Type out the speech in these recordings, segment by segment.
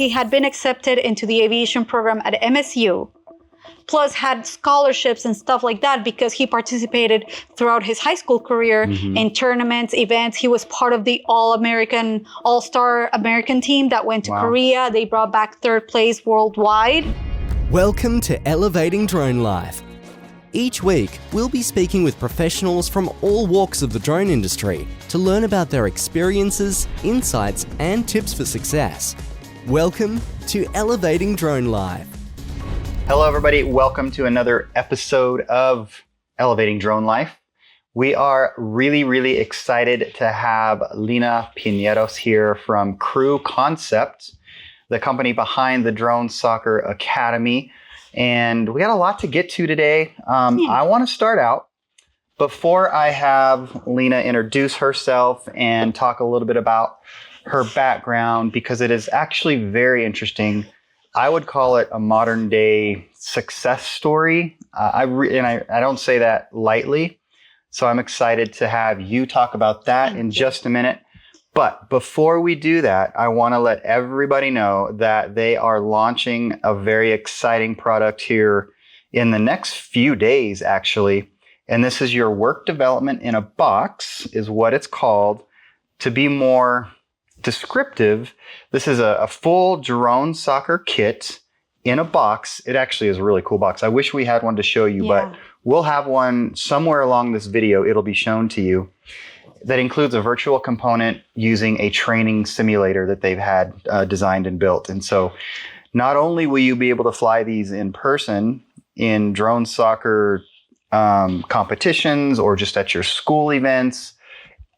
He had been accepted into the aviation program at MSU, plus had scholarships and stuff like that because he participated throughout his high school career in tournaments, events. He was part of the All-Star American team that went to Korea. They brought back 3rd place worldwide. Welcome to Elevating Drone Life. Each week, we'll be speaking with professionals from all walks of the drone industry to learn about their experiences, insights, and tips for success. Welcome to Elevating Drone Life. Hello, everybody. Welcome to another episode of Elevating Drone Life. We are really excited to have Lina Pineros here from Crew Concept, the company behind the Drone Soccer Academy. And we got a lot to get to today. I want to start out before I have Lina introduce herself and talk a little bit about her background, because it is actually very interesting. I would call it a modern day success story. I don't say that lightly. So I'm excited to have you talk about that in just a minute. But before we do that, I want to let everybody know that they are launching a very exciting product here in the next few days, actually. And this is your work development in a box, is what it's called. To be more descriptive, this is a full drone soccer kit in a box. It actually is a really cool box. I wish we had one to show you, but we'll have one somewhere along this video. It'll be shown to you. That includes a virtual component using a training simulator that they've had designed and built. And so not only will you be able to fly these in person in drone soccer competitions or just at your school events,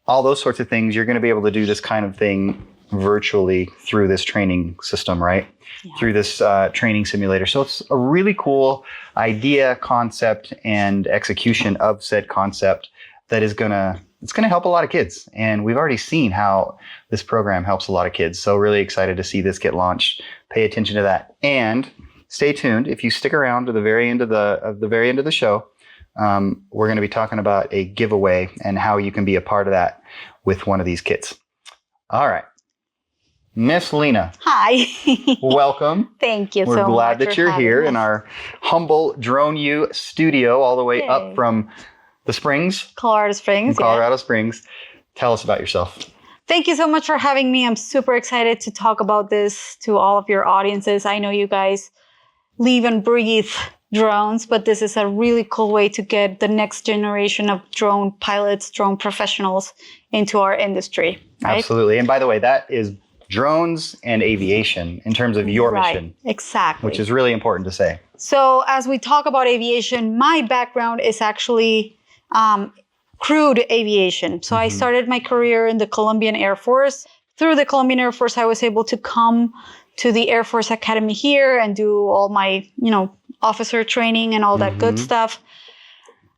all those sorts of things, you're going to be able to do this kind of thing virtually through this training system, right? Yeah. Through this training simulator. So it's a really cool idea, concept, and execution of said concept that is going to help a lot of kids. And we've already seen how this program helps a lot of kids. So really excited to see this get launched. Pay attention to that. And stay tuned. If you stick around to the very end of the show, we're going to be talking about a giveaway and how you can be a part of that with one of these kits. All right. Miss Lina. Hi. Welcome. Thank you We're so much. We're glad that you're here in our humble Drone U studio all the way up from the Springs. Colorado Springs. Colorado Springs. Tell us about yourself. Thank you so much for having me. I'm super excited to talk about this to all of your audiences. I know you guys live and breathe drones, but this is a really cool way to get the next generation of drone pilots, drone professionals into our industry. Right? Absolutely. And by the way, that is drones and aviation in terms of your mission. Exactly. Which is really important to say. So as we talk about aviation, my background is actually crewed aviation. So I started my career in the Colombian Air Force. Through the Colombian Air Force, I was able to come to the Air Force Academy here and do all my, officer training and all that good stuff.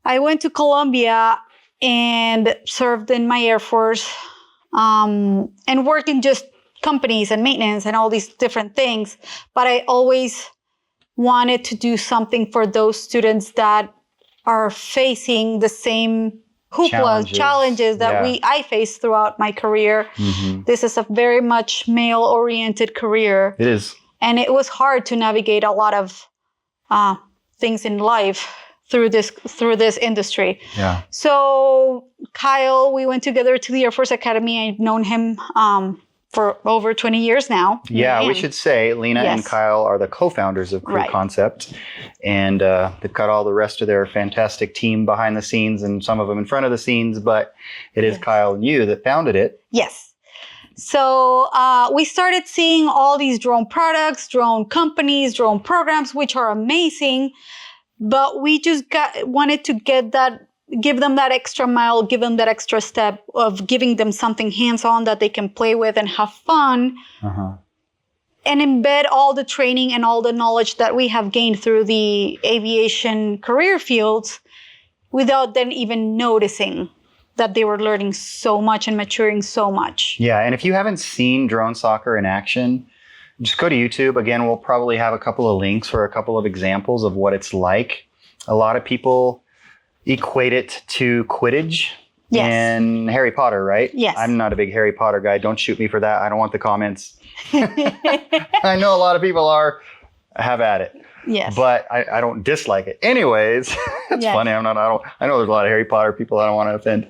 I went to Colombia and served in my Air Force and worked in just companies and maintenance and all these different things. But I always wanted to do something for those students that are facing the same challenges that I faced throughout my career. This is a very much male-oriented career. It is. And it was hard to navigate a lot of things in life through this industry. Yeah. So Kyle, we went together to the Air Force Academy. I've known him for over 20 years now. Yeah, we should say Lina and Kyle are the co-founders of Crew Concept. And they've got all the rest of their fantastic team behind the scenes and some of them in front of the scenes. But it is Kyle and you that founded it. Yes. So we started seeing all these drone products, drone companies, drone programs, which are amazing. But we just wanted to give them that extra mile, give them that extra step of giving them something hands-on that they can play with and have fun. And embed all the training and all the knowledge that we have gained through the aviation career fields without them even noticing that they were learning so much and maturing so much. Yeah, and if you haven't seen drone soccer in action, just go to YouTube. Again, we'll probably have a couple of links for a couple of examples of what it's like. A lot of people equate it to Quidditch in Harry Potter, right? Yes. I'm not a big Harry Potter guy. Don't shoot me for that. I don't want the comments. I know a lot of people have at it. Yes. But I don't dislike it. Anyways, it's funny. I know there's a lot of Harry Potter people I don't want to offend.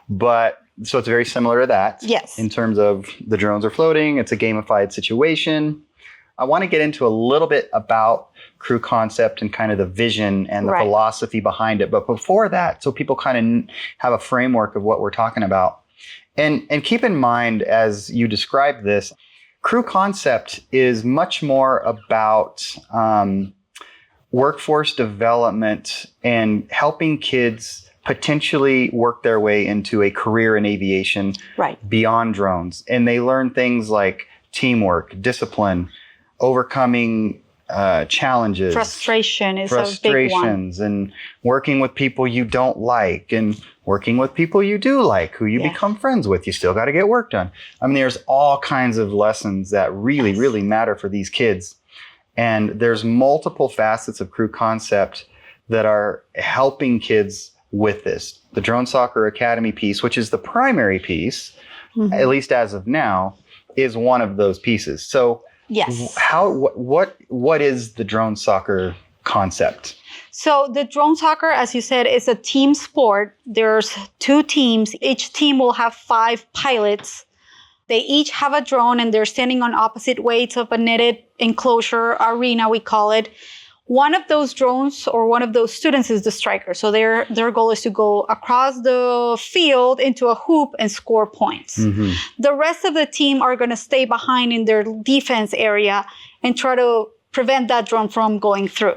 But so it's very similar to that. Yes. In terms of the drones are floating, it's a gamified situation. I want to get into a little bit about crew concept and kind of the vision and the philosophy behind it. But before that, so people kind of have a framework of what we're talking about. And keep in mind, as you describe this, crew concept is much more about workforce development and helping kids potentially work their way into a career in aviation beyond drones. And they learn things like teamwork, discipline, overcoming challenges. Frustration is a big one. And working with people you don't like and working with people you do like, who you become friends with. You still got to get work done. I mean, there's all kinds of lessons that really, really matter for these kids. And there's multiple facets of crew concept that are helping kids with this. The Drone Soccer Academy piece, which is the primary piece, at least as of now, is one of those pieces. So what is the drone soccer concept? So the drone soccer, as you said, is a team sport. There's 2 teams. Each team will have 5 pilots. They each have a drone and they're standing on opposite ways of a netted enclosure arena, we call it. One of those drones or one of those students is the striker. So their goal is to go across the field into a hoop and score points. The rest of the team are going to stay behind in their defense area and try to prevent that drone from going through.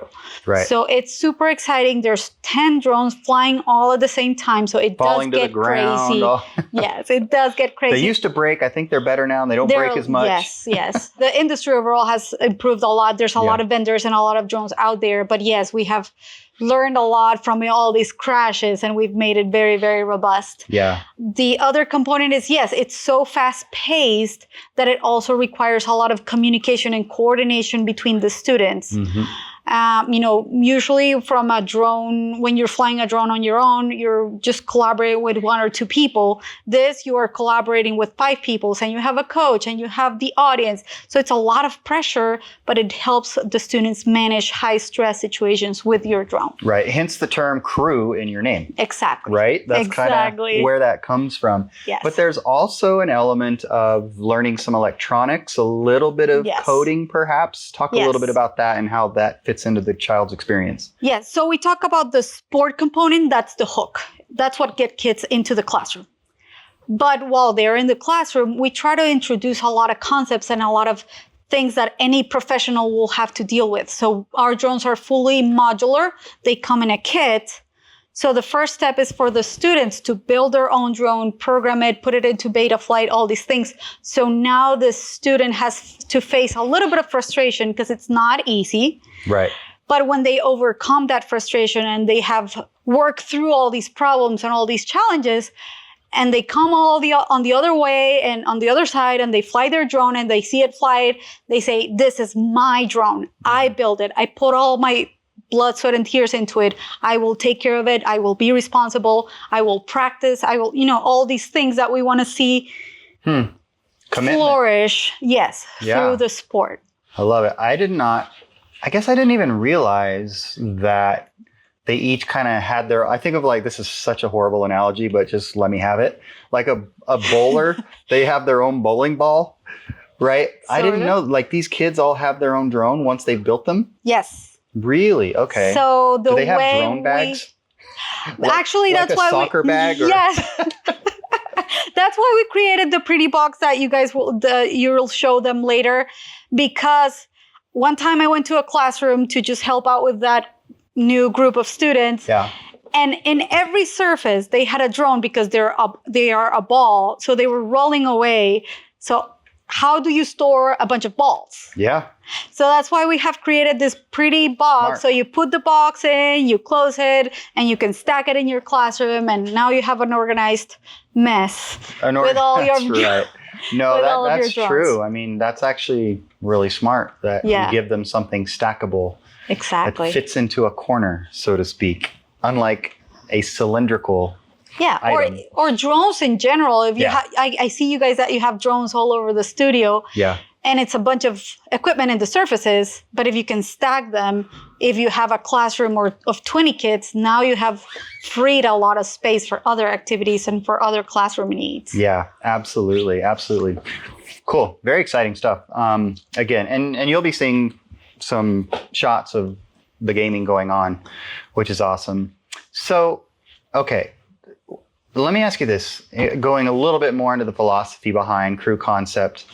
So it's super exciting. There's 10 drones flying all at the same time. So it falling does get crazy. Yes, it does get crazy. They used to break. I think they're better now and they don't break as much. Yes. The industry overall has improved a lot. There's a lot of vendors and a lot of drones out there. But yes, we have learned a lot from all these crashes and we've made it very, very robust. The other component is, it's so fast paced that it also requires a lot of communication and coordination between the students. Usually from a drone, when you're flying a drone on your own, you're just collaborating with 1 or 2 people. This, you are collaborating with 5 people and you have a coach and you have the audience. So it's a lot of pressure, but it helps the students manage high stress situations with your drone. Hence the term crew in your name. Exactly. That's kind of where that comes from. But there's also an element of learning some electronics, a little bit of coding perhaps. Talk a little bit about that and how that fits into the child's experience. Yes. So we talk about the sport component. That's the hook. That's what gets kids into the classroom. But while they're in the classroom, we try to introduce a lot of concepts and a lot of things that any professional will have to deal with. So our drones are fully modular. They come in a kit. So the first step is for the students to build their own drone, program it, put it into beta flight, all these things. So now the student has to face a little bit of frustration because it's not easy. But when they overcome that frustration and they have worked through all these problems and all these challenges, and they come on the other way and on the other side and they fly their drone and they see it fly, they say, this is my drone. I built it. I put all my blood, sweat, and tears into it. I will take care of it. I will be responsible. I will practice. I will, all these things that we want to see flourish, through the sport. I love it. I guess I didn't even realize that they each kind of had I think of this is such a horrible analogy, but just let me have it. Like a bowler, they have their own bowling ball, right? I didn't know, these kids all have their own drone once they've built them? Yes. Really? Okay. So do they have drone bags? Actually, that's why soccer bag? Or? Yes. That's why we created the pretty box that you guys you'll show them later. Because one time I went to a classroom to just help out with that new group of students. And in every surface, they had a drone because they are a ball. So they were rolling away. So how do you store a bunch of balls? So that's why we have created this pretty box. Smart. So you put the box in, you close it, and you can stack it in your classroom. And now you have an organized mess with all your No, that's true. I mean, that's actually really smart that you give them something stackable. Exactly. That fits into a corner, so to speak, unlike a cylindrical item. Or drones in general. If you I see you guys that you have drones all over the studio. and it's a bunch of equipment in the surfaces. But if you can stack them, if you have a classroom of 20 kids, now you have freed a lot of space for other activities and for other classroom needs. Yeah, absolutely. Absolutely. Cool. Very exciting stuff. Again, and you'll be seeing some shots of the gaming going on, which is awesome. So, okay. Let me ask you this, going a little bit more into the philosophy behind Crew Concept.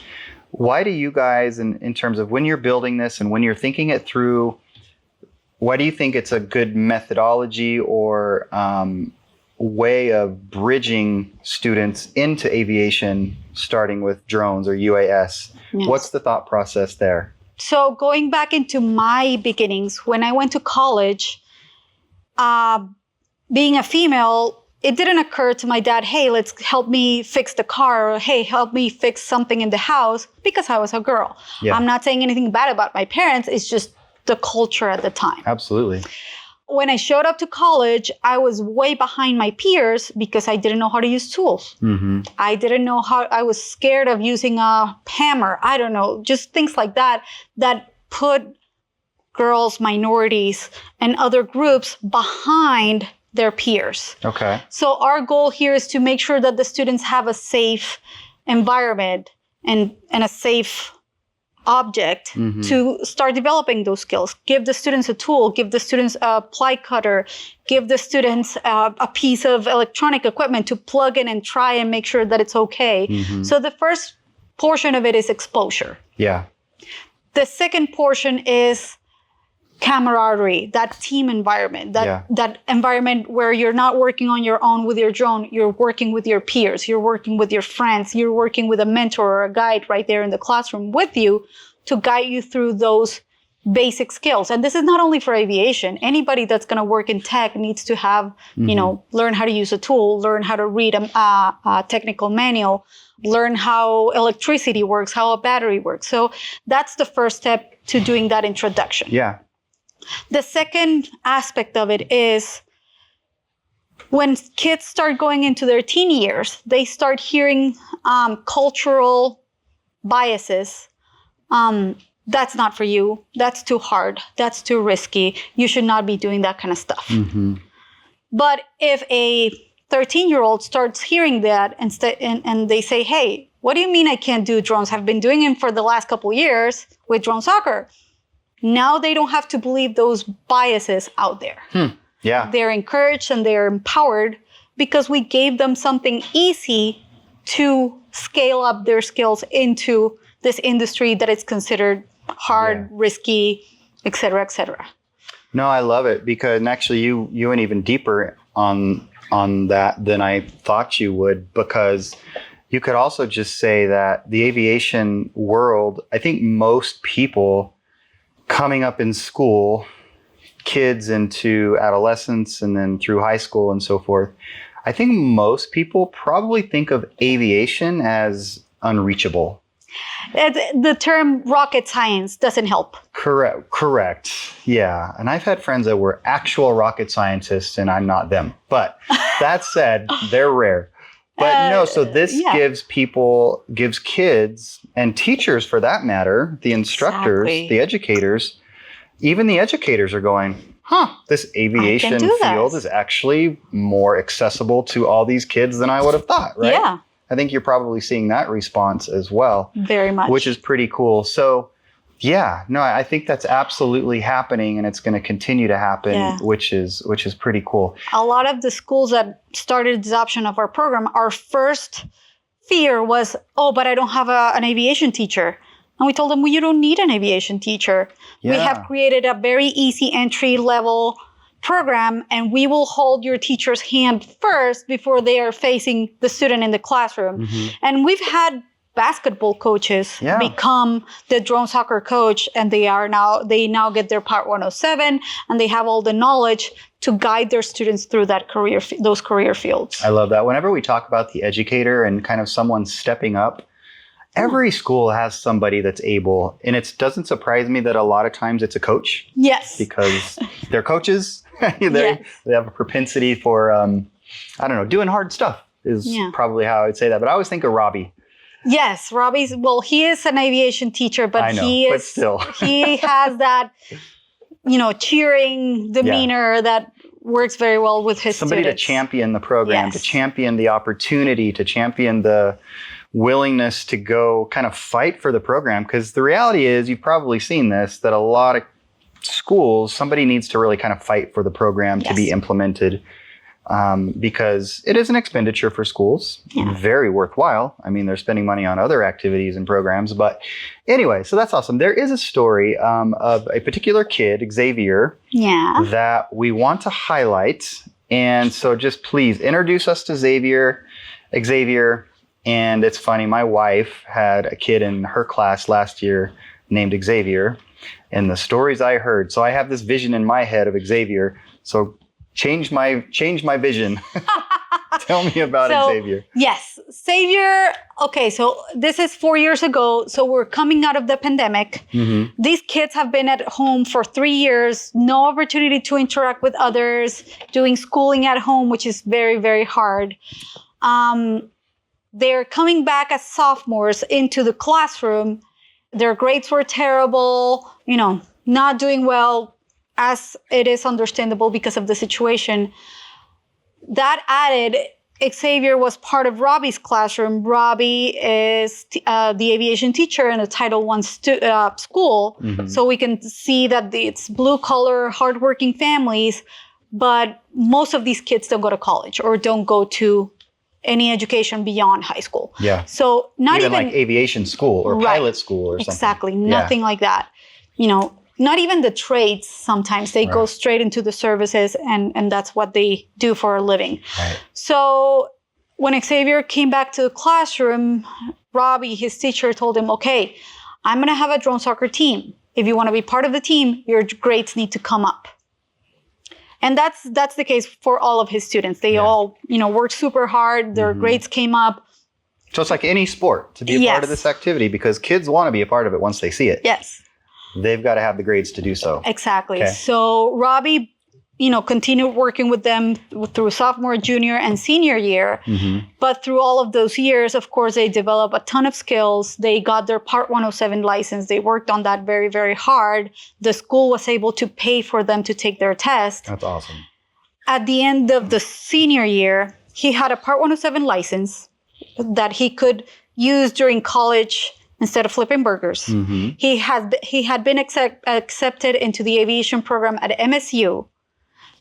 Why do you guys, in terms of when you're building this and when you're thinking it through, why do you think it's a good methodology or way of bridging students into aviation, starting with drones or UAS? Yes. What's the thought process there? So going back into my beginnings, when I went to college, being a female, it didn't occur to my dad, hey, let's help me fix the car, or hey, help me fix something in the house, because I was a girl. Yeah. I'm not saying anything bad about my parents. It's just the culture at the time. Absolutely. When I showed up to college, I was way behind my peers because I didn't know how to use tools. Mm-hmm. I didn't know how, I was scared of using a hammer. I don't know, just things like that put girls, minorities, and other groups behind their peers. Okay. So our goal here is to make sure that the students have a safe environment and a safe object mm-hmm. to start developing those skills. Give the students a tool, give the students a ply cutter, give the students a piece of electronic equipment to plug in and try and make sure that it's okay. Mm-hmm. So the first portion of it is exposure. Yeah. The second portion is camaraderie, that team environment, that environment where you're not working on your own with your drone, you're working with your peers, you're working with your friends, you're working with a mentor or a guide right there in the classroom with you to guide you through those basic skills. And this is not only for aviation. Anybody that's going to work in tech needs to have, mm-hmm. Learn how to use a tool, learn how to read a technical manual, learn how electricity works, how a battery works. So that's the first step to doing that introduction. Yeah. The second aspect of it is when kids start going into their teen years, they start hearing cultural biases. That's not for you. That's too hard. That's too risky. You should not be doing that kind of stuff. Mm-hmm. But if a 13-year-old starts hearing that and they say, hey, what do you mean I can't do drones? I've been doing it for the last couple of years with drone soccer. Now they don't have to believe those biases out there. Yeah. They're encouraged and they're empowered because we gave them something easy to scale up their skills into this industry that is considered hard, risky, et cetera, et cetera. No, I love it because actually you went even deeper on that than I thought you would, because you could also just say that the aviation world, I think most people coming up in school, kids into adolescence and then through high school and so forth, I think most people probably think of aviation as unreachable. The term rocket science doesn't help. Correct. Yeah. And I've had friends that were actual rocket scientists and I'm not them. But that said, they're rare. But no, so this gives kids and teachers for that matter, the instructors, the educators, even the educators are going, this aviation field is actually more accessible to all these kids than I would have thought, right? Yeah. I think you're probably seeing that response as well. Very much. Which is pretty cool. So I think that's absolutely happening and it's going to continue to happen, which is pretty cool. A lot of the schools that started adoption of our program, our first fear was, but I don't have an aviation teacher. And we told them, well, you don't need an aviation teacher. Yeah. We have created a very easy entry level program and we will hold your teacher's hand first before they are facing the student in the classroom. Mm-hmm. And we've had basketball coaches become the drone soccer coach, and they now get their Part 107 and they have all the knowledge to guide their students through those career fields. I love that. Whenever we talk about the educator and kind of someone stepping up, every school has somebody that's able, and it doesn't surprise me that a lot of times it's a coach. Yes. Because they're coaches. They have a propensity for, doing hard stuff is probably how I would say that. But I always think of Robbie. Yes, he is an aviation teacher, but I know, he but is still. he has that, cheering demeanor that works very well with his Somebody students. to champion the program, to champion the opportunity, to champion the willingness to go kind of fight for the program. Because the reality is, you've probably seen this, that a lot of schools, somebody needs to really kind of fight for the program to be implemented, because it is an expenditure for schools. Very worthwhile. I mean, they're spending money on other activities and programs. But anyway, so that's awesome. There is a story of a particular kid, Xavier, that we want to highlight. And so just please introduce us to Xavier. And it's funny, my wife had a kid in her class last year named Xavier. And the stories I heard, so I have this vision in my head of Xavier. So change my vision. Tell me about Xavier. Yes, Xavier. Okay, so this is 4 years ago. So we're coming out of the pandemic. Mm-hmm. These kids have been at home for 3 years, no opportunity to interact with others, doing schooling at home, which is very, very hard. They're coming back as sophomores into the classroom. Their grades were terrible, not doing well, as it is understandable because of the situation. That added, Xavier was part of Robbie's classroom. Robbie is the aviation teacher in a Title I school. Mm-hmm. So we can see that it's blue-collar, hardworking families, but most of these kids don't go to college or don't go to any education beyond high school. Yeah. So not even like aviation school or pilot school or something. Exactly. Nothing like that. Not even the trades. Sometimes they go straight into the services and that's what they do for a living. Right. So when Xavier came back to the classroom, Robbie, his teacher, told him, okay, I'm going to have a drone soccer team. If you want to be part of the team, your grades need to come up. And that's the case for all of his students. They all, worked super hard. Their grades came up. So it's like any sport to be a part of this activity, because kids want to be a part of it once they see it. Yes. They've got to have the grades to do so. Exactly. Okay. So Robbie, continued working with them through sophomore, junior, and senior year. Mm-hmm. But through all of those years, of course, they developed a ton of skills. They got their Part 107 license. They worked on that very, very hard. The school was able to pay for them to take their test. That's awesome. At the end of the senior year, he had a Part 107 license that he could use during college instead of flipping burgers. Mm-hmm. He had been accepted into the aviation program at MSU,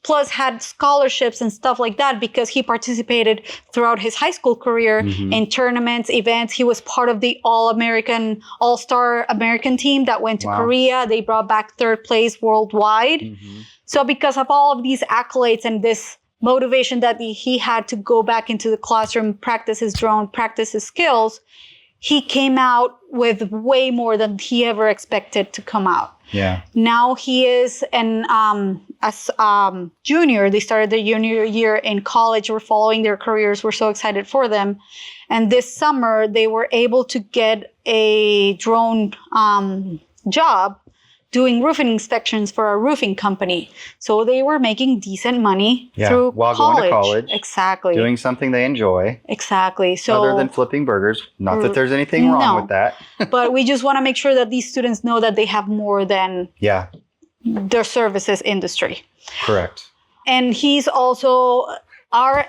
plus had scholarships and stuff like that because he participated throughout his high school career in tournaments, events. He was part of the All-Star American team that went to Korea. They brought back 3rd place worldwide. Mm-hmm. So because of all of these accolades and this motivation that he had to go back into the classroom, practice his drone, practice his skills, he came out with way more than he ever expected to come out. Yeah. Now he is as junior. They started their junior year in college. We're following their careers. We're so excited for them. And this summer, they were able to get a drone job doing roofing inspections for a roofing company. So they were making decent money through while college. going to college. Exactly. Doing something they enjoy. Exactly. So other than flipping burgers. Not that there's anything wrong with that. But we just want to make sure that these students know that they have more than their services industry. Correct. And he's also our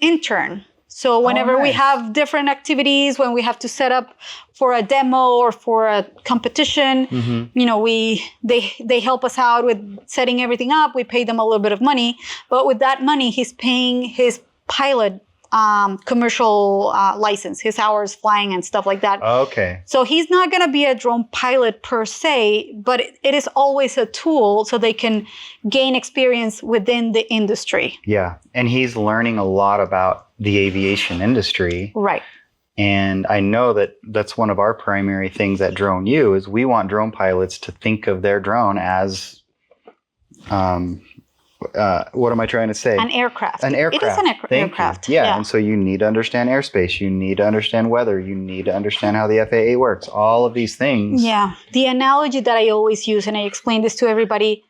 intern. So whenever we have different activities, when we have to set up for a demo or for a competition, they help us out with setting everything up. We pay them a little bit of money, but with that money, he's paying his pilot commercial license, his hours flying and stuff like that. Okay. So he's not going to be a drone pilot per se, but it is always a tool so they can gain experience within the industry. Yeah. And he's learning a lot about the aviation industry. Right. And I know that that's one of our primary things at Drone U is we want drone pilots to think of their drone as, what am I trying to say? An aircraft. An aircraft. It is an aircraft. Yeah. And so you need to understand airspace. You need to understand weather. You need to understand how the FAA works. All of these things. Yeah. The analogy that I always use, and I explain this to everybody,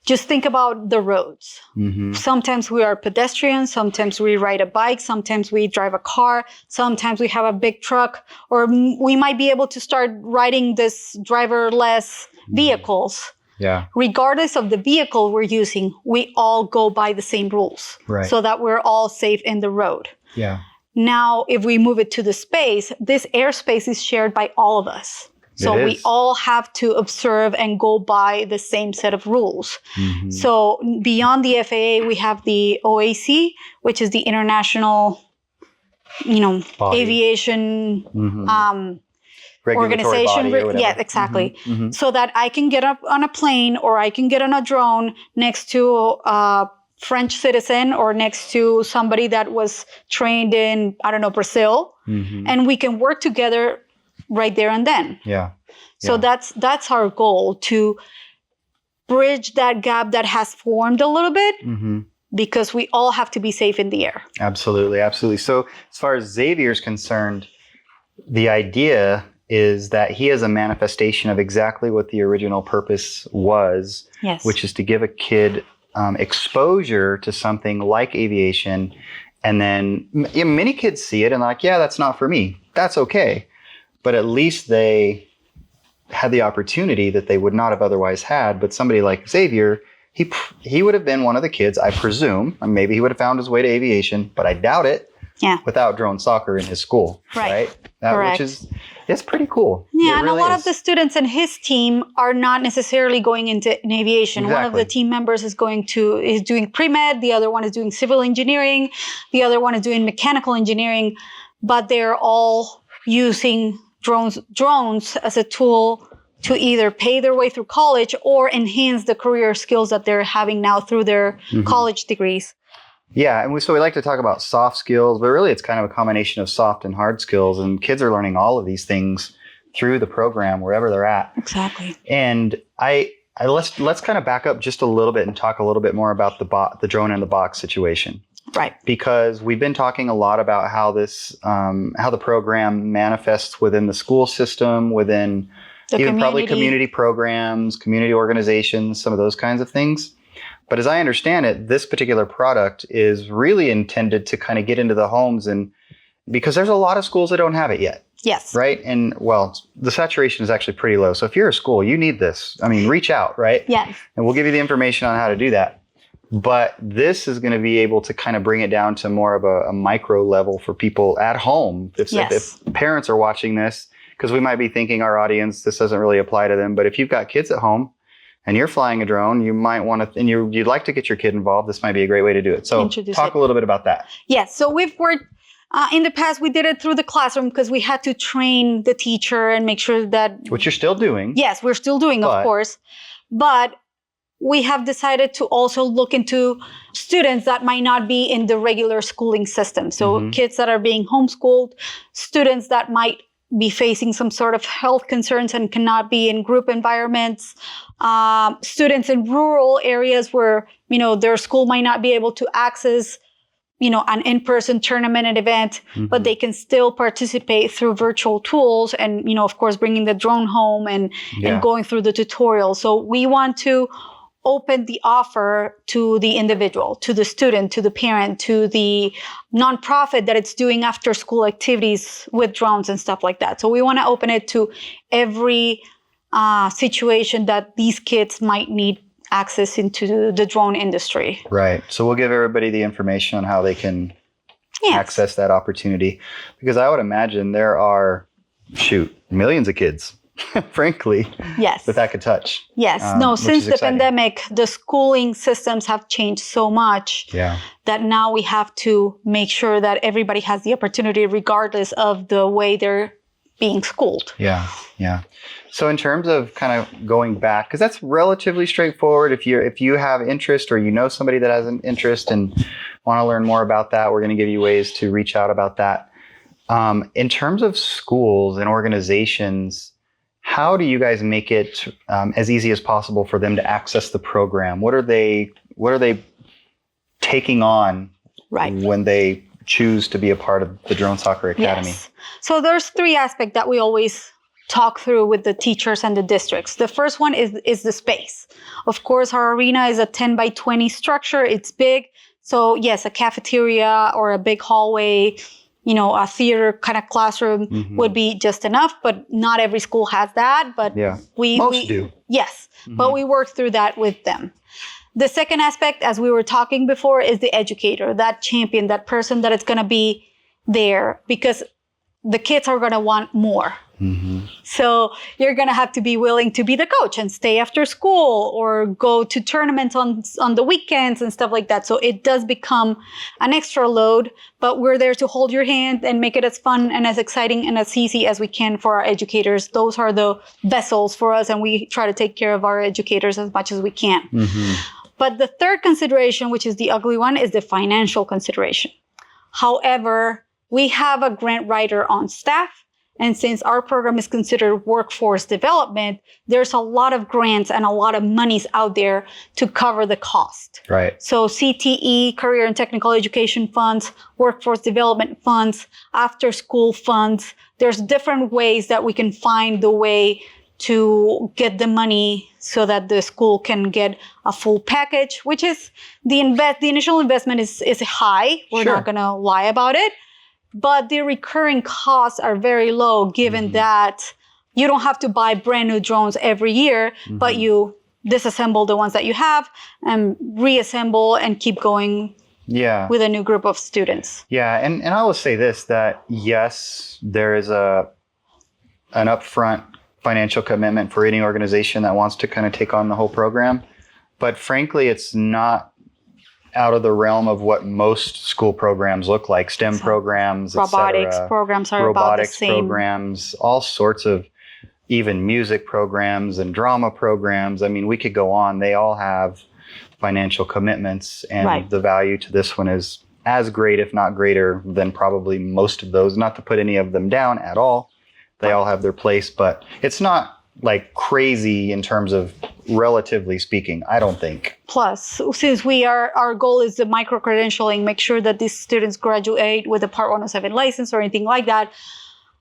just think about the roads. Mm-hmm. Sometimes we are pedestrians, sometimes we ride a bike, sometimes we drive a car, sometimes we have a big truck, or we might be able to start riding this driverless vehicles. Yeah. Regardless of the vehicle we're using, we all go by the same rules, Right. so that we're all safe in the road. Yeah. Now, if we move it to the space, this airspace is shared by all of us. So we all have to observe and go by the same set of rules. Mm-hmm. So beyond the FAA, we have the OAC, which is the International, Body. Aviation Regulatory organization. body or whatever. Yeah, exactly. Mm-hmm. Mm-hmm. So that I can get up on a plane or I can get on a drone next to a French citizen or next to somebody that was trained in, Brazil. Mm-hmm. And we can work together right there and then. Yeah. So that's our goal, to bridge that gap that has formed a little bit, because we all have to be safe in the air. Absolutely. Absolutely. So as far as Xavier's concerned, the idea is that he is a manifestation of exactly what the original purpose was, Yes. which is to give a kid exposure to something like aviation. And then many kids see it and like, yeah, that's not for me. That's okay. But at least they had the opportunity that they would not have otherwise had. But somebody like Xavier, he would have been one of the kids, I presume, and maybe he would have found his way to aviation, but I doubt it, without drone soccer in his school. Right. Correct. It's pretty cool. Yeah, It and really a lot is. of the students in his team are not necessarily going into aviation. Exactly. One of the team members is doing pre-med, the other one is doing civil engineering, the other one is doing mechanical engineering, but they're all using drones as a tool to either pay their way through college or enhance the career skills that they're having now through their college degrees. Yeah, and so we like to talk about soft skills, but really it's kind of a combination of soft and hard skills, and kids are learning all of these things through the program wherever they're at. Exactly. And let's kind of back up just a little bit and talk a little bit more about the drone in the box situation. Right. Because we've been talking a lot about how the program manifests within the school system, within even probably community programs, community organizations, some of those kinds of things. But as I understand it, this particular product is really intended to kind of get into the homes, and because there's a lot of schools that don't have it yet. Yes. Right. And the saturation is actually pretty low. So if you're a school, you need this. I mean, reach out, right? Yes. And we'll give you the information on how to do that. But this is going to be able to kind of bring it down to more of a micro level for people at home. If parents are watching this, because we might be thinking our audience, this doesn't really apply to them. But if you've got kids at home and you're flying a drone, you might want to, and you'd like to get your kid involved, this might be a great way to do it. So talk a little bit about that. Yes. So we've worked, in the past, we did it through the classroom because we had to train the teacher and make sure that. Which you're still doing. Yes, we're still doing, of course. But we have decided to also look into students that might not be in the regular schooling system. So kids that are being homeschooled, students that might be facing some sort of health concerns and cannot be in group environments, students in rural areas where, their school might not be able to access, an in-person tournament and event, but they can still participate through virtual tools and, of course, bringing the drone home and going through the tutorial. So we want to open the offer to the individual, to the student, to the parent, to the nonprofit that it's doing after school activities with drones and stuff like that. So we want to open it to every situation that these kids might need access into the drone industry. Right. So we'll give everybody the information on how they can access that opportunity, because I would imagine there are, millions of kids, frankly, that could touch. Yes. Since the pandemic, the schooling systems have changed so much that now we have to make sure that everybody has the opportunity regardless of the way they're being schooled. Yeah. Yeah. So in terms of kind of going back, because that's relatively straightforward. If you have interest or somebody that has an interest and want to learn more about that, we're going to give you ways to reach out about that. In terms of schools and organizations, how do you guys make it as easy as possible for them to access the program? What are they taking on when they choose to be a part of the Drone Soccer Academy? Yes. So there's 3 aspects that we always talk through with the teachers and the districts. The first one is the space. Of course, our arena is a 10 by 20 structure. It's big. So yes, a cafeteria or a big hallway, a theater kind of classroom would be just enough, but not every school has that. But most do. Yes, but we work through that with them. The second aspect, as we were talking before, is the educator, that champion, that person that is going to be there because the kids are going to want more. So you're going to have to be willing to be the coach and stay after school or go to tournaments on the weekends and stuff like that. So it does become an extra load, but we're there to hold your hand and make it as fun and as exciting and as easy as we can for our educators. Those are the vessels for us, and we try to take care of our educators as much as we can. But the third consideration, which is the ugly one, is the financial consideration. However, we have a grant writer on staff. And since our program is considered workforce development, there's a lot of grants and a lot of monies out there to cover the cost. Right. So CTE, Career and Technical Education funds, workforce development funds, after school funds. There's different ways that we can find the way to get the money so that the school can get a full package, which is the initial investment is high. We're not going to lie about it. But the recurring costs are very low, given that you don't have to buy brand new drones every year, but you disassemble the ones that you have and reassemble and keep going with a new group of students. Yeah, and I will say this, that yes, there is an upfront financial commitment for any organization that wants to kind of take on the whole program. But frankly, it's not out of the realm of what most school programs look like. STEM programs, robotics programs are about the same. Programs, all sorts of even music programs and drama programs. I mean, we could go on. They all have financial commitments, and the value to this one is as great, if not greater, than probably most of those. Not to put any of them down at all. They all have their place, but it's not like crazy in terms of relatively speaking, I don't think. Plus, since our goal is the micro-credentialing, make sure that these students graduate with a Part 107 license or anything like that,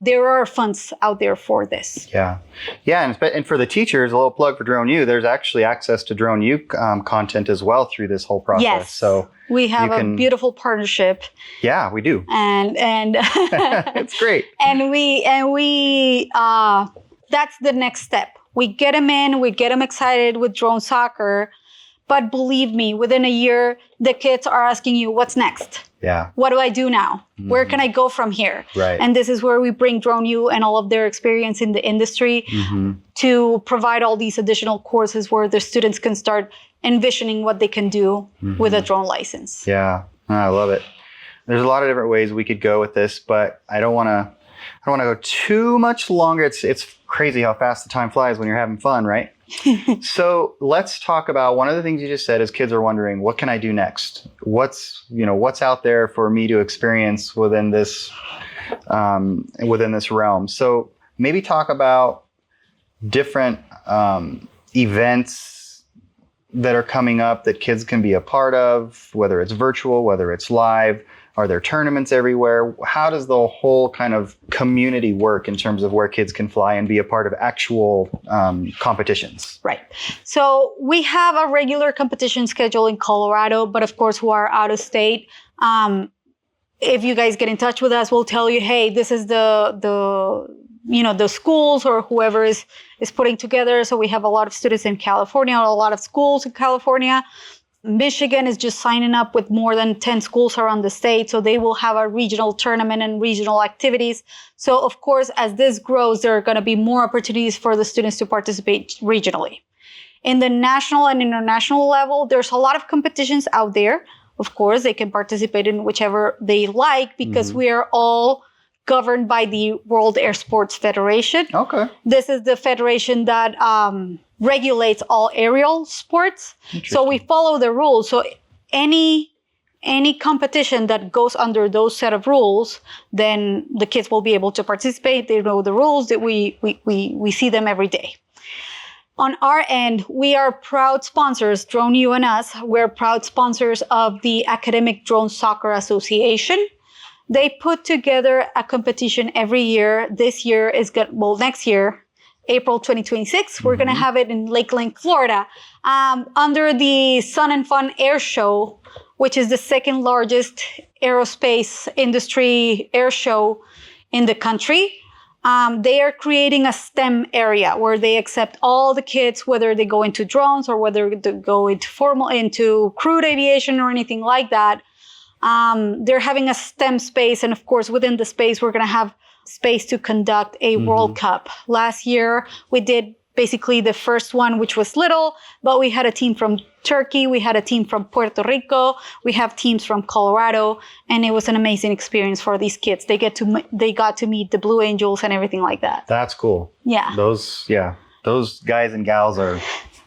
there are funds out there for this. Yeah, and for the teachers, a little plug for Drone U, there's actually access to Drone U content as well through this whole process. Yes, so we have a beautiful partnership. Yeah, we do. And it's great. And we that's the next step. We get them in, we get them excited with drone soccer, but believe me, within a year, the kids are asking you, what's next? Yeah. What do I do now? Where can I go from here? Right. And this is where we bring Drone U and all of their experience in the industry to provide all these additional courses where the students can start envisioning what they can do with a drone license. Yeah, I love it. There's a lot of different ways we could go with this, but I don't want to go too much longer. It's crazy how fast the time flies when you're having fun, right? So let's talk about one of the things you just said is kids are wondering, what can I do next? What's out there for me to experience within this realm? So maybe talk about different events that are coming up that kids can be a part of, whether it's virtual, whether it's live. Are there tournaments everywhere? How does the whole kind of community work in terms of where kids can fly and be a part of actual competitions? Right. So we have a regular competition schedule in Colorado, but of course, who are out of state, if you guys get in touch with us, we'll tell you, hey, this is the schools or whoever is putting together. So we have a lot of students in California, a lot of schools in California. Michigan is just signing up with more than 10 schools around the state. So they will have a regional tournament and regional activities. So of course, as this grows, there are going to be more opportunities for the students to participate regionally. In the national and international level, there's a lot of competitions out there. Of course, they can participate in whichever they like because we are all governed by the World Air Sports Federation. Okay. This is the federation that regulates all aerial sports. So we follow the rules. So any competition that goes under those set of rules, then the kids will be able to participate. They know the rules that we see them every day. On our end, we are proud sponsors, Drone U and us. We're proud sponsors of the Academic Drone Soccer Association. They put together a competition every year. This year is good. Well, next year, April 2026, we're going to have it in Lakeland, Florida, under the Sun and Fun Air Show, which is the second largest aerospace industry air show in the country. They are creating a STEM area where they accept all the kids, whether they go into drones or whether they go into crewed aviation or anything like that. They're having a STEM space. And of course, within the space, we're going to have space to conduct a World Cup. Last year, we did basically the first one, which was little, but we had a team from Turkey. We had a team from Puerto Rico. We have teams from Colorado. And it was an amazing experience for these kids. They got to meet the Blue Angels and everything like that. That's cool. Yeah. Those guys and gals are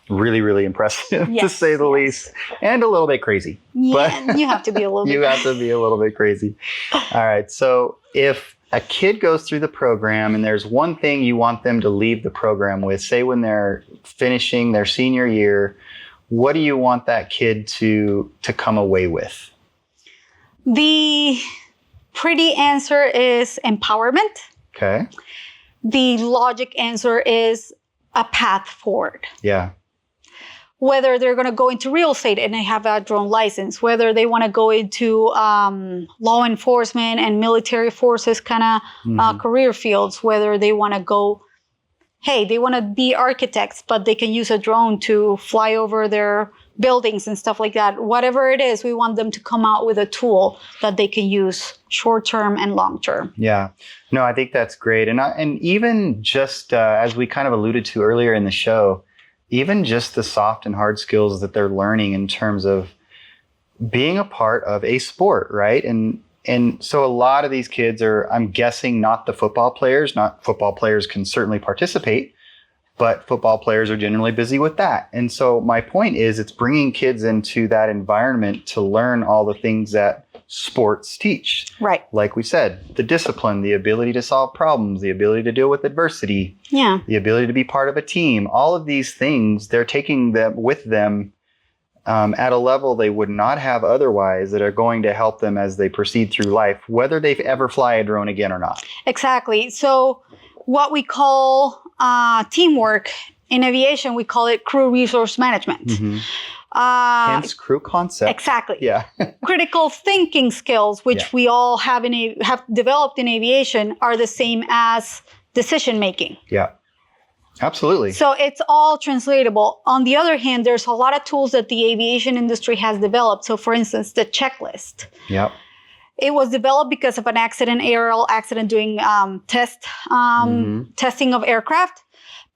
really, really impressive, to say the least, and a little bit crazy. Yeah, but you have to be a little bit. You have to be a little bit crazy. All right. So if a kid goes through the program and there's one thing you want them to leave the program with, say when they're finishing their senior year, what do you want that kid to come away with? The pretty answer is empowerment. Okay. The logic answer is a path forward. Yeah. Whether they're going to go into real estate and they have a drone license, whether they want to go into law enforcement and military forces kind of career fields, whether they want to go, they want to be architects, but they can use a drone to fly over their buildings and stuff like that. Whatever it is, we want them to come out with a tool that they can use short-term and long-term. Yeah. No, I think that's great. And even just as we kind of alluded to earlier in the show, even just the soft and hard skills that they're learning in terms of being a part of a sport, right? And so a lot of these kids are, I'm guessing, not the football players. Not football players can certainly participate, but football players are generally busy with that. And so my point is, it's bringing kids into that environment to learn all the things that sports teach. Right. Like we said, the discipline, the ability to solve problems, the ability to deal with adversity, the ability to be part of a team. All of these things, they're taking them with them at a level they would not have otherwise, that are going to help them as they proceed through life, whether they ever fly a drone again or not. Exactly. So what we call teamwork in aviation, we call it crew resource management. Hence crew concept. Exactly. Yeah. Critical thinking skills, which we all have developed in aviation, are the same as decision making. Yeah. Absolutely. So it's all translatable. On the other hand, there's a lot of tools that the aviation industry has developed. So for instance, the checklist. Yep. It was developed because of an aerial accident doing testing of aircraft.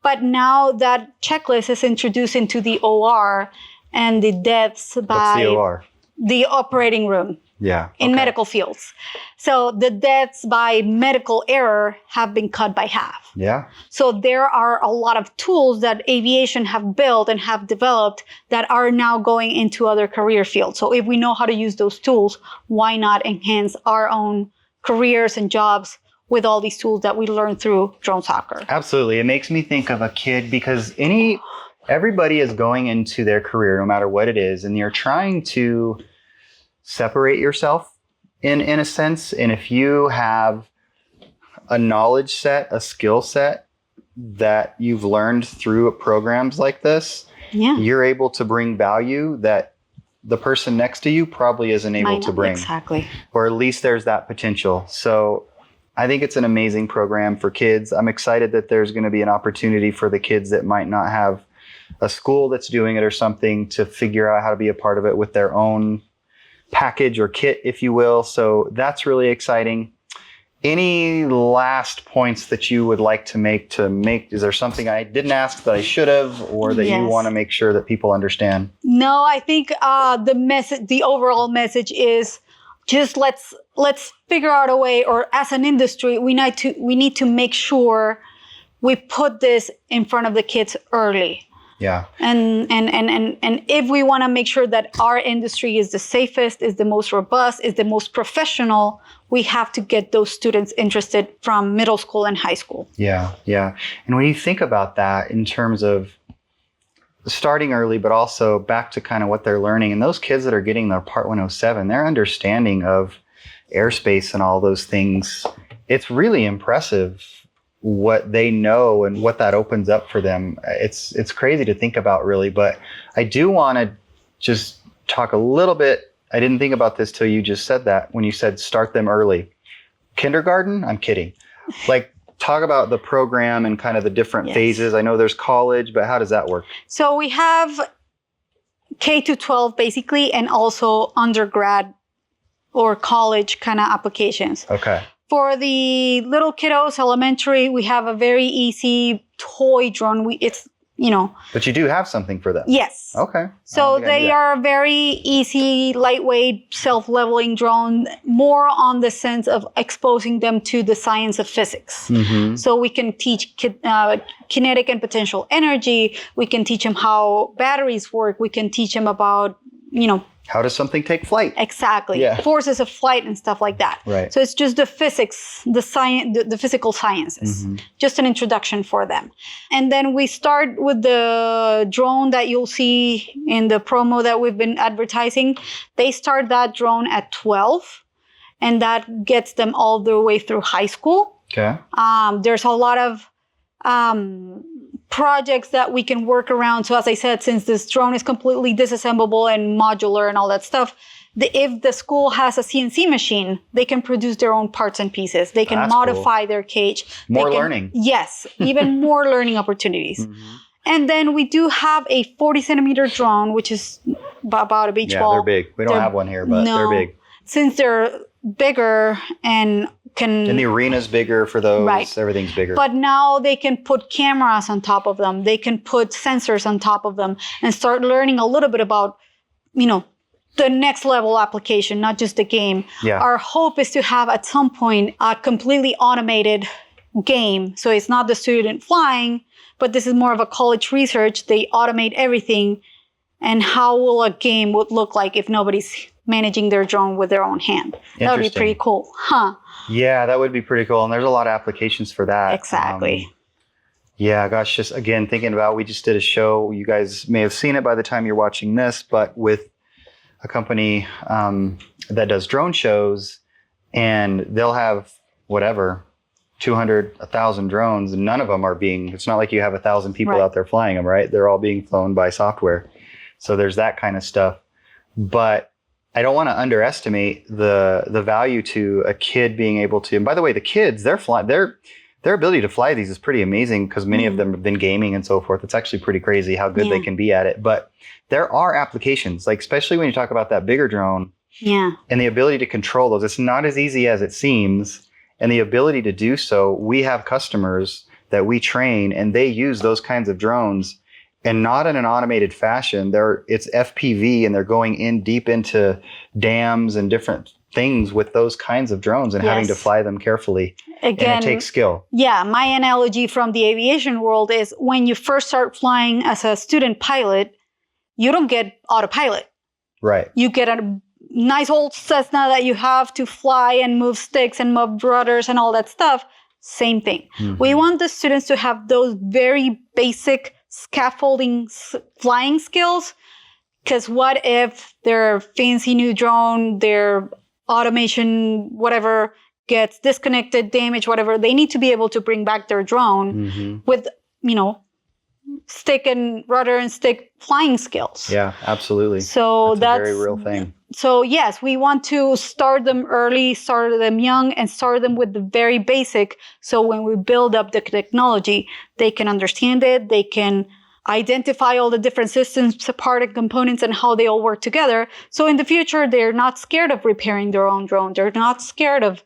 But now that checklist is introduced into the OR and the deaths by What's the OR? The operating room. Yeah. In medical fields. So the deaths by medical error have been cut by half. Yeah. So there are a lot of tools that aviation have built and have developed that are now going into other career fields. So if we know how to use those tools, why not enhance our own careers and jobs with all these tools that we learned through drone soccer? Absolutely. It makes me think of a kid, because everybody is going into their career, no matter what it is, and you're trying to separate yourself in a sense. And if you have a knowledge set, a skill set that you've learned through programs like this, you're able to bring value that the person next to you probably isn't able to bring. Exactly. Or at least there's that potential. So I think it's an amazing program for kids. I'm excited that there's going to be an opportunity for the kids that might not have a school that's doing it or something to figure out how to be a part of it with their own package or kit, if you will. So that's really exciting. Any last points that you would like to make? Is there something I didn't ask that I should have, or that you want to make sure that people understand? No, I think the overall message is just let's figure out a way, or as an industry, we need to make sure we put this in front of the kids early. Yeah. And if we want to make sure that our industry is the safest, is the most robust, is the most professional, we have to get those students interested from middle school and high school. Yeah, yeah. And when you think about that in terms of starting early, but also back to kind of what they're learning, and those kids that are getting their Part 107, their understanding of airspace and all those things. It's really impressive what they know and what that opens up for them. It's crazy to think about, really. But I do want to just talk a little bit. I didn't think about this till you just said that, when you said start them early. Kindergarten? I'm kidding. Like, talk about the program and kind of the different phases. I know there's college, but how does that work? So we have K to 12 basically, and also undergrad or college kind of applications. Okay. For the little kiddos, elementary, we have a very easy toy drone. It's, But you do have something for them. Yes. Okay. So they are a very easy, lightweight, self-leveling drone, more on the sense of exposing them to the science of physics. Mm-hmm. So we can teach kinetic and potential energy. We can teach them how batteries work. We can teach them about, how does something take flight? Exactly. Yeah. Forces of flight and stuff like that. Right. So it's just the physics, the science, the physical sciences, just an introduction for them. And then we start with the drone that you'll see in the promo that we've been advertising. They start that drone at 12, and that gets them all the way through high school. Okay. There's a lot of projects that we can work around. So as I said, since this drone is completely disassemblable and modular and all that stuff, if the school has a CNC machine, they can produce their own parts and pieces. They can modify their cage. More learning. Yes, even more learning opportunities. And then we do have a 40 centimeter drone, which is about a beach ball. Yeah, they're big. We don't have one here, but they're big. Since they're bigger and the arena's bigger for those. Right. Everything's bigger. But now they can put cameras on top of them. They can put sensors on top of them and start learning a little bit about, the next level application, not just the game. Yeah. Our hope is to have at some point a completely automated game. So it's not the student flying, but this is more of a college research. They automate everything. And how will a game would look like if nobody's managing their drone with their own hand? That would be pretty cool, huh? Yeah, that would be pretty cool. And there's a lot of applications for that. Exactly. Yeah, gosh, just again, thinking about, we just did a show. You guys may have seen it by the time you're watching this, but with a company that does drone shows, and they'll have 200, 1,000 drones, and none of them are it's not like you have 1,000 people out there flying them, right? They're all being flown by software. So there's that kind of stuff. But I don't want to underestimate the value to a kid being able to, and by the way, the kids, their ability to fly these is pretty amazing, because many of them have been gaming and so forth. It's actually pretty crazy how good they can be at it. But there are applications, like especially when you talk about that bigger drone, and the ability to control those. It's not as easy as it seems, and the ability to do so. We have customers that we train, and they use those kinds of drones, and not in an automated fashion. It's FPV, and they're going in deep into dams and different things with those kinds of drones, and having to fly them carefully. Again, and it takes skill. Yeah, my analogy from the aviation world is, when you first start flying as a student pilot, you don't get autopilot. Right. You get a nice old Cessna that you have to fly and move sticks and move rudders and all that stuff. Same thing. We want the students to have those very basic scaffolding flying skills, because what if their fancy new drone, their automation, whatever, gets disconnected, damaged, whatever? They need to be able to bring back their drone with, stick and rudder and stick flying skills. Yeah, absolutely. So that's a very real thing. So yes, we want to start them early, start them young, and start them with the very basic. So when we build up the technology, they can understand it. They can identify all the different systems, part and components, and how they all work together. So in the future, they're not scared of repairing their own drone. They're not scared of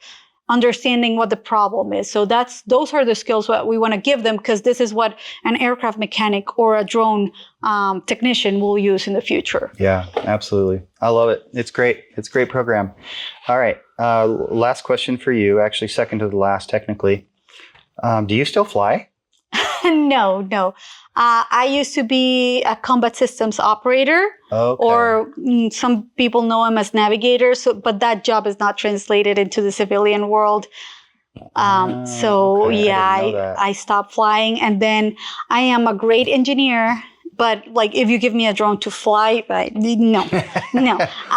understanding what the problem is. So those are the skills that we want to give them, because this is what an aircraft mechanic or a drone technician will use in the future. Yeah, absolutely. I love it. It's great. It's a great program. All right. Last question for you, actually second to the last technically. Do you still fly? No. I used to be a combat systems operator, or some people know him as navigator. But that job is not translated into the civilian world. I stopped flying, and then I am a great engineer, But like, if you give me a drone to fly, no.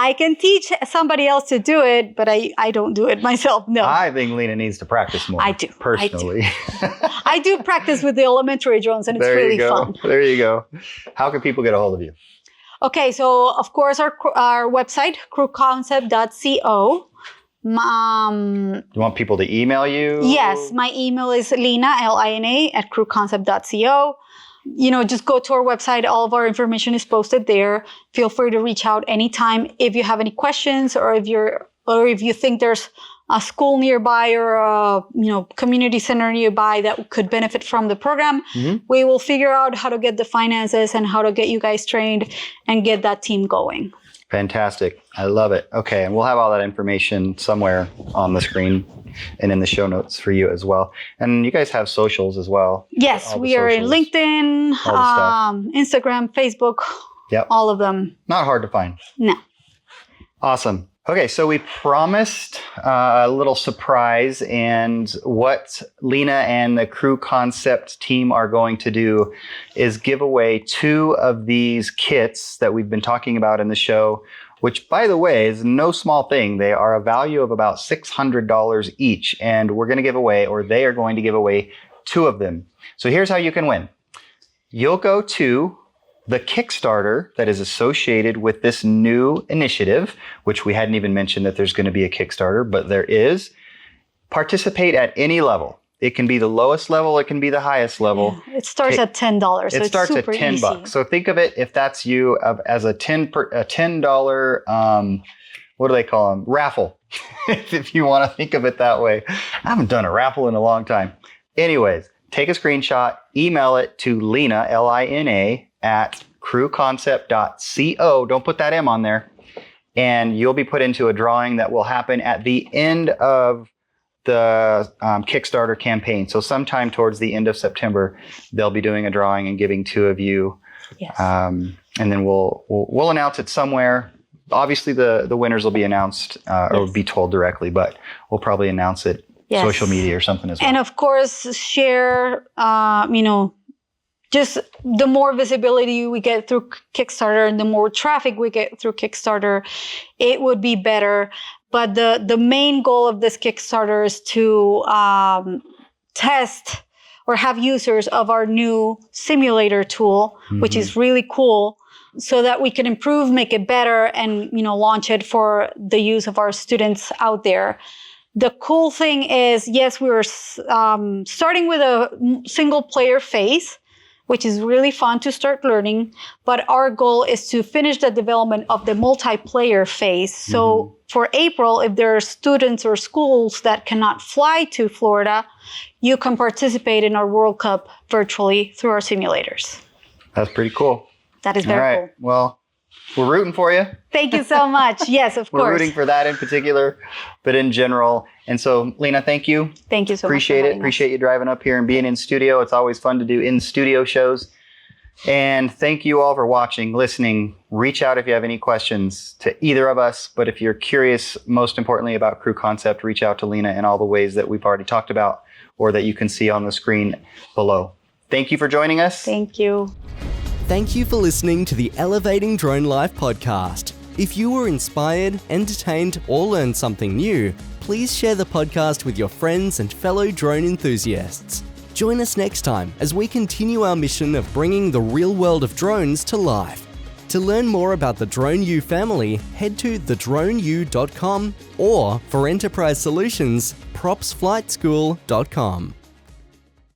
I can teach somebody else to do it, but I don't do it myself. No. I think Lina needs to practice more. I do. Personally. I do practice with the elementary drones, and it's really fun. There you go. How can people get a hold of you? Okay, so of course our website, crewconcept.co. Do you want people to email you? Yes, my email is Lina, Lina, at crewconcept.co. Just go to our website. All of our information is posted there. Feel free to reach out anytime if you have any questions, or if you think there's a school nearby or a community center nearby that could benefit from the program. We will figure out how to get the finances and how to get you guys trained and get that team going. Fantastic. I love it. Okay. And we'll have all that information somewhere on the screen and in the show notes for you as well. And you guys have socials as well. Yes, we are in LinkedIn, Instagram, Facebook, all of them. Not hard to find. No. Awesome. Okay, so we promised a little surprise, and what Lina and the Crew Concept team are going to do is give away 2 of these kits that we've been talking about in the show, which, by the way, is no small thing. They are a value of about $600 each, and we're going to give away, or they are going to give away 2 of them. So here's how you can win. You'll go to the Kickstarter that is associated with this new initiative, which we hadn't even mentioned that there's going to be a Kickstarter, but there is. Participate at any level. It can be the lowest level, it can be the highest level. Yeah, it starts at $10. So it starts at $10. Easy. So think of it, if that's you, as a $10, what do they call them? Raffle, if you want to think of it that way. I haven't done a raffle in a long time. Anyways, take a screenshot, email it to Lina, Lina, at crewconcept.co. Don't put that M on there. And you'll be put into a drawing that will happen at the end of the Kickstarter campaign. So sometime towards the end of September, they'll be doing a drawing and giving 2 of you. Yes. And then we'll announce it somewhere. Obviously, the winners will be announced or be told directly, but we'll probably announce it social media or something as well. And of course, share, just the more visibility we get through Kickstarter and the more traffic we get through Kickstarter, it would be better. But the main goal of this Kickstarter is to test or have users of our new simulator tool, which is really cool, so that we can improve, make it better, and launch it for the use of our students out there. The cool thing is, yes, we were starting with a single player phase, which is really fun to start learning. But our goal is to finish the development of the multiplayer phase. So for April, if there are students or schools that cannot fly to Florida, you can participate in our World Cup virtually through our simulators. That's pretty cool. That is very cool. Well, we're rooting for you. Thank you so much. Yes, of course. We're rooting for that in particular, but in general. And so, Lina, thank you. Thank you so much. Appreciate it. Appreciate you driving up here and being in studio. It's always fun to do in-studio shows. And thank you all for watching, listening. Reach out if you have any questions to either of us. But if you're curious, most importantly, about Crew Concept, reach out to Lina in all the ways that we've already talked about or that you can see on the screen below. Thank you for joining us. Thank you. Thank you for listening to the Elevating Drone Life podcast. If you were inspired, entertained, or learned something new, please share the podcast with your friends and fellow drone enthusiasts. Join us next time as we continue our mission of bringing the real world of drones to life. To learn more about the Drone U family, head to thedroneu.com or for enterprise solutions, propsflightschool.com.